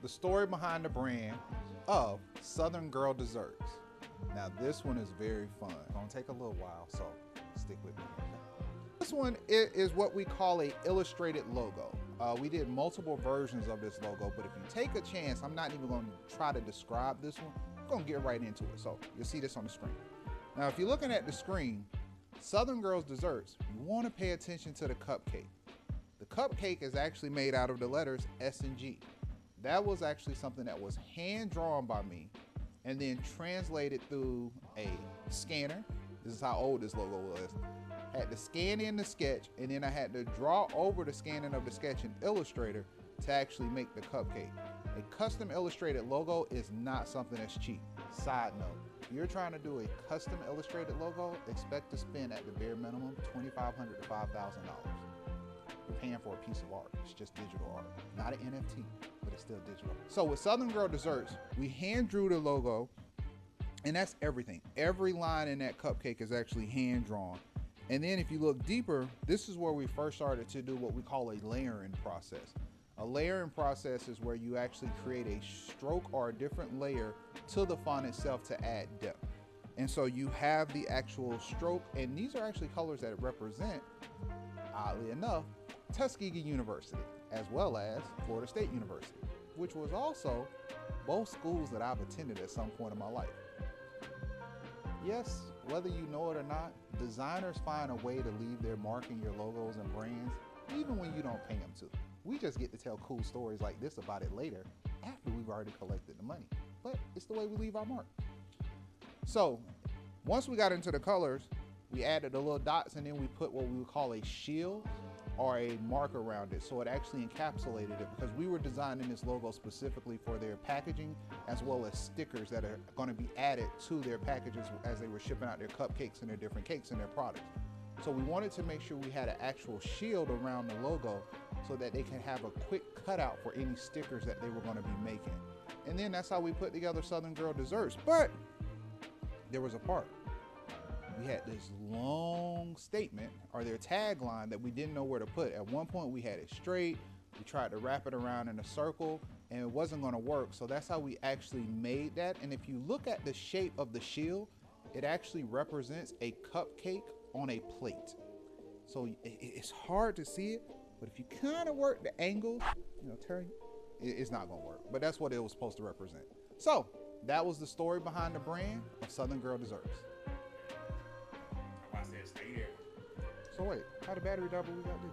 the story behind the brand of Southern Girl Desserts. Now this one is very fun. It's gonna take a little while, so stick with me. This one is what we call a illustrated logo. We did multiple versions of this logo, but if you take a chance, I'm not even gonna try to describe this one. I'm gonna get right into it. So you'll see this on the screen. Now, if you're looking at the screen, Southern Girls Desserts, you wanna pay attention to the cupcake. The cupcake is actually made out of the letters S and G. That was actually something that was hand drawn by me and then translated through a scanner. This is how old this logo was. Had to scan in the sketch, and then I had to draw over the scanning of the sketch in Illustrator to actually make the cupcake. A custom illustrated logo is not something that's cheap. Side note, if you're trying to do a custom illustrated logo, expect to spend at the bare minimum $2,500 to $5,000. You're paying for a piece of art. It's just digital art, not an NFT, but it's still digital. So with Southern Girl Desserts, we hand drew the logo, and that's everything. Every line in that cupcake is actually hand drawn. And then if you look deeper, this is where we first started to do what we call a layering process. A layering process is where you actually create a stroke or a different layer to the font itself to add depth. And so you have the actual stroke, and these are actually colors that represent, oddly enough, Tuskegee University, as well as Florida State University, which was also both schools that I've attended at some point in my life. Yes, whether you know it or not, designers find a way to leave their mark in your logos and brands, even when you don't pay them to. We just get to tell cool stories like this about it later, after we've already collected the money. But it's the way we leave our mark. So, once we got into the colors, we added the little dots, and then we put what we would call a shield or a mark around it, so it actually encapsulated it, because we were designing this logo specifically for their packaging, as well as stickers that are going to be added to their packages as they were shipping out their cupcakes and their different cakes and their products. So we wanted to make sure we had an actual shield around the logo so that they can have a quick cutout for any stickers that they were going to be making. And then that's how we put together Southern Girl Desserts. But there was a part. We had this long statement, or their tagline, that we didn't know where to put. At one point we had it straight, we tried to wrap it around in a circle, and it wasn't going to work. So that's how we actually made that. And if you look at the shape of the shield, it actually represents a cupcake on a plate. So it's hard to see it, but if you kind of work the angles, turn, it's not going to work. But that's what it was supposed to represent. So that was the story behind the brand of Southern Girl Desserts. I said stay there. So wait, how the battery die, but we got this?